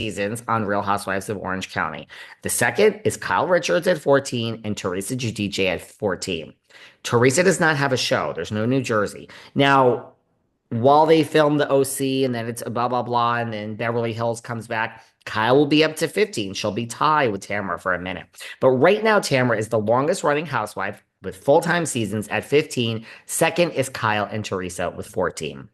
seasons on Real Housewives of Orange County. The second is Kyle Richards at 14 and Teresa Giudice at 14. Teresa does not have a show. There's no New Jersey. Now, while they film the OC and then it's blah, blah, blah, and then Beverly Hills comes back, Kyle will be up to 15. She'll be tied with Tamra for a minute. But right now, Tamra is the longest running housewife with full-time seasons at 15. Second is Kyle and Teresa with 14.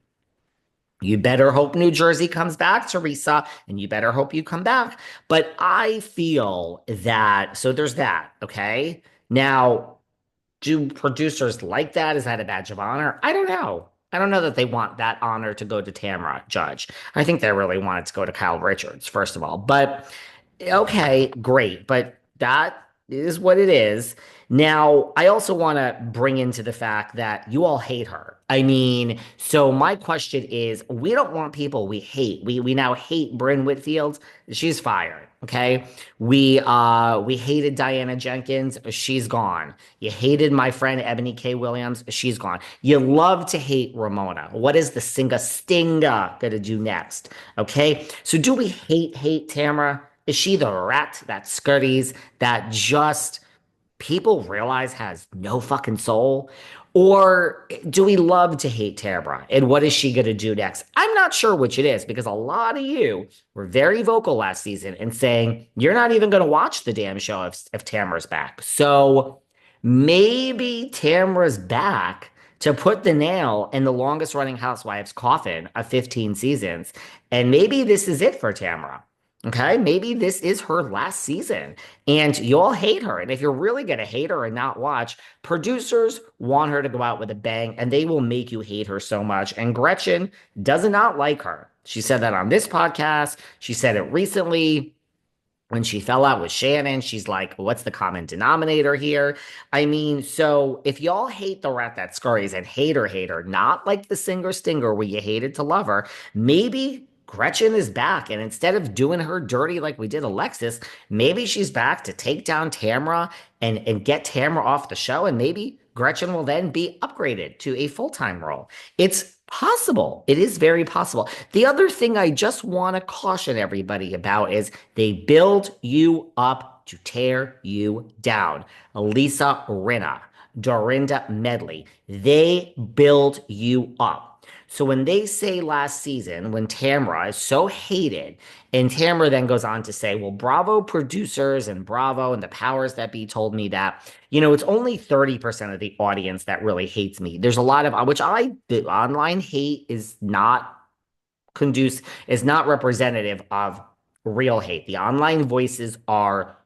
You better hope New Jersey comes back, Teresa, and you better hope you come back. But I feel that, so there's that, okay? Now, do producers like that? Is that a badge of honor? I don't know. I don't know that they want that honor to go to Tamra Judge. I think they really want it to go to Kyle Richards, first of all. But okay, great. But that is what it is. Now, I also want to bring into the fact that you all hate her. I mean, so my question is, we don't want people we hate. We now hate Brynn Whitfield. She's fired. Okay. We hated Diana Jenkins. She's gone. You hated my friend Ebony K. Williams. She's gone. You love to hate Ramona. What is the Stinga gonna do next? Okay. So do we hate Tamara? Is she the rat that scurries, that just people realize has no fucking soul? Or do we love to hate Tamra? And what is she going to do next? I'm not sure which it is because a lot of you were very vocal last season and saying you're not even going to watch the damn show if Tamra's back. So maybe Tamra's back to put the nail in the longest running Housewives coffin of 15 seasons. And maybe this is it for Tamra. Okay, maybe this is her last season and you all hate her. And if you're really going to hate her and not watch, producers want her to go out with a bang and they will make you hate her so much. And Gretchen does not like her. She said that on this podcast. She said it recently when she fell out with Shannon. She's like, what's the common denominator here? I mean, so if y'all hate the rat that scurries and hate her, not like the singer Stinger where you hated to love her, maybe Gretchen is back, and instead of doing her dirty like we did Alexis, maybe she's back to take down Tamra and get Tamra off the show, and maybe Gretchen will then be upgraded to a full-time role. It's possible. It is very possible. The other thing I just want to caution everybody about is they build you up to tear you down. Lisa Rinna, Dorinda Medley, they build you up. So when they say last season, when Tamra is so hated, and Tamra then goes on to say, well, Bravo producers and Bravo and the powers that be told me that, it's only 30% of the audience that really hates me. There's a lot of, the online hate is not is not representative of real hate. The online voices are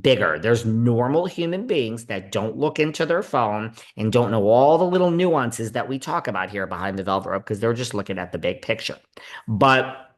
bigger. There's normal human beings that don't look into their phone and don't know all the little nuances that we talk about here behind the velvet rope because they're just looking at the big picture. But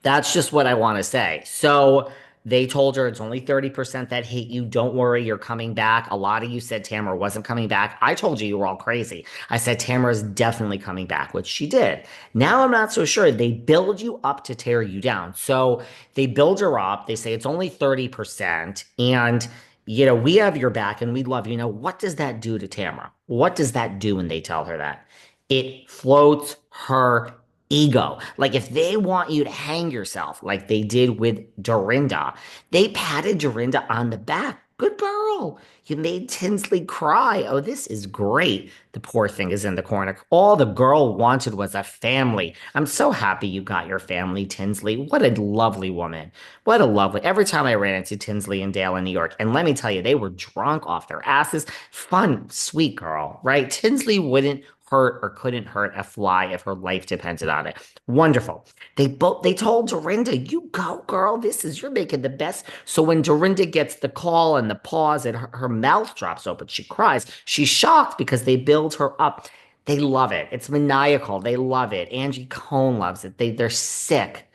that's just what I want to say. So they told her it's only 30% that hate you. Don't worry, you're coming back. A lot of you said Tamara wasn't coming back. I told you were all crazy. I said Tamara's definitely coming back, which she did. Now I'm not so sure. They build you up to tear you down. So they build her up. They say it's only 30%. And we have your back and we love you. Now, what does that do to Tamara? What does that do when they tell her that? It floats her ego. Like if they want you to hang yourself like they did with Dorinda, they patted Dorinda on the back. Good girl. You made Tinsley cry. Oh, this is great. The poor thing is in the corner. All the girl wanted was a family. I'm so happy you got your family, Tinsley. What a lovely woman. What a lovely. Every time I ran into Tinsley and Dale in New York, and let me tell you, they were drunk off their asses. Fun, sweet girl, right? Tinsley wouldn't hurt or couldn't hurt a fly if her life depended on it. Wonderful. They told Dorinda, you go, girl. You're making the best. So when Dorinda gets the call and the pause and her mouth drops open, she cries. She's shocked because they build her up. They love it. It's maniacal. They love it. Angie Cohn loves it. They're sick.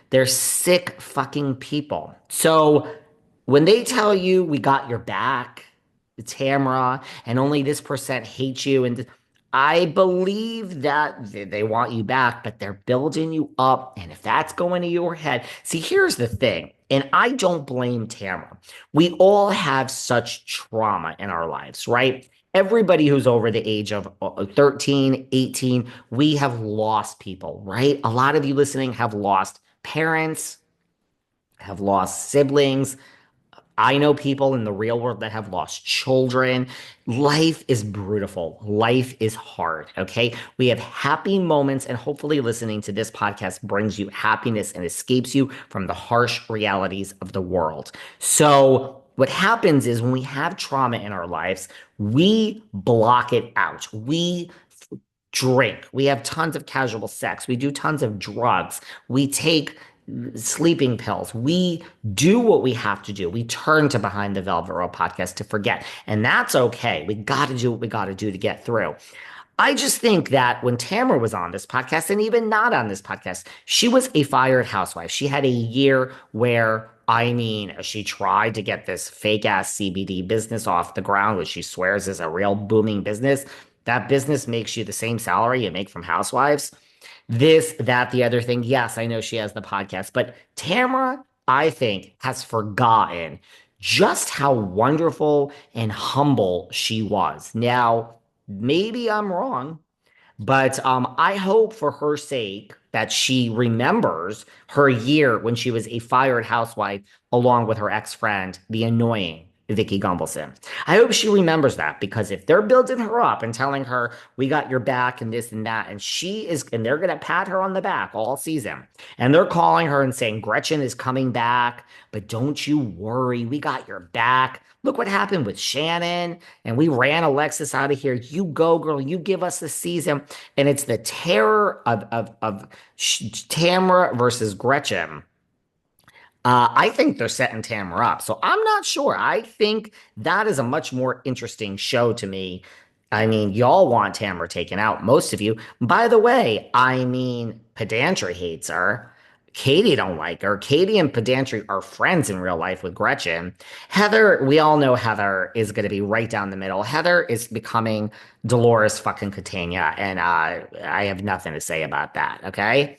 They're sick fucking people. So when they tell you we got your back, Tamra, and only this percent hates you, and I believe that they want you back, but they're building you up. And if that's going to your head, see, here's the thing. And I don't blame Tamra. We all have such trauma in our lives, right? Everybody who's over the age of 13, 18, we have lost people, right? A lot of you listening have lost parents, have lost siblings. I know people in the real world that have lost children. Life is brutal. Life is hard. Okay. We have happy moments, and hopefully, listening to this podcast brings you happiness and escapes you from the harsh realities of the world. So, what happens is when we have trauma in our lives, we block it out. We drink. We have tons of casual sex. We do tons of drugs. We take sleeping pills. We do what we have to do. We turn to Behind the Velvet Rope podcast to forget. And that's okay. We got to do what we got to do to get through. I just think that when Tamra was on this podcast, and even not on this podcast, she was a fired housewife. She had a year where, I mean, she tried to get this fake ass CBD business off the ground, which she swears is a real booming business. That business makes you the same salary you make from housewives. This, that, the other thing. Yes, I know she has the podcast, but Tamra, I think, has forgotten just how wonderful and humble she was. Now, maybe I'm wrong, but I hope for her sake that she remembers her year when she was a fired housewife along with her ex-friend, the annoying Vicky Gumbelson. I hope she remembers that, because if they're building her up and telling her we got your back and this and that, and she is, and they're gonna pat her on the back all season, and they're calling her and saying Gretchen is coming back, but don't you worry, we got your back. Look what happened with Shannon, and we ran Alexis out of here. You go, girl. You give us the season, and it's the terror of Tamra versus Gretchen. I think they're setting Tamra up. So I'm not sure. I think that is a much more interesting show to me. I mean, y'all want Tamra taken out, most of you. By the way, I mean, Pedantry hates her. Katie don't like her. Katie and Pedantry are friends in real life with Gretchen. Heather, we all know Heather is going to be right down the middle. Heather is becoming Dolores fucking Catania, and I have nothing to say about that. Okay.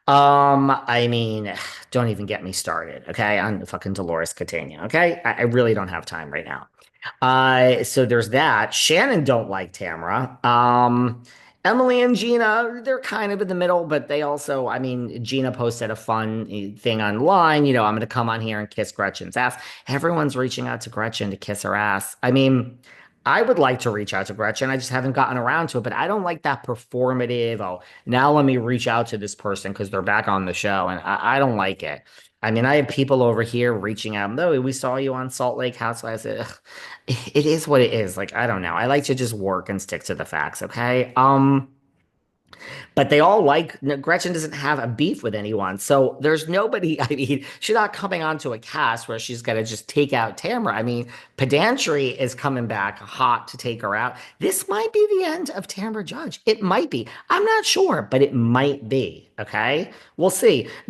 I mean, don't even get me started, okay, on fucking Dolores Catania, okay? I really don't have time right now. So there's that. Shannon don't like Tamra. Emily and Gina, they're kind of in the middle, but they also, I mean, Gina posted a fun thing online, I'm going to come on here and kiss Gretchen's ass. Everyone's reaching out to Gretchen to kiss her ass. I mean, I would like to reach out to Gretchen. I just haven't gotten around to it, but I don't like that performative. Oh, now let me reach out to this person because they're back on the show. And I don't like it. I mean, I have people over here reaching out. No, we saw you on Salt Lake Housewives. It is what it is. Like, I don't know. I like to just work and stick to the facts. Okay. But they all like, Gretchen doesn't have a beef with anyone. So there's nobody, I mean, she's not coming onto a cast where she's going to just take out Tamra. I mean, Pedantry is coming back hot to take her out. This might be the end of Tamra Judge. It might be. I'm not sure, but it might be. Okay. We'll see.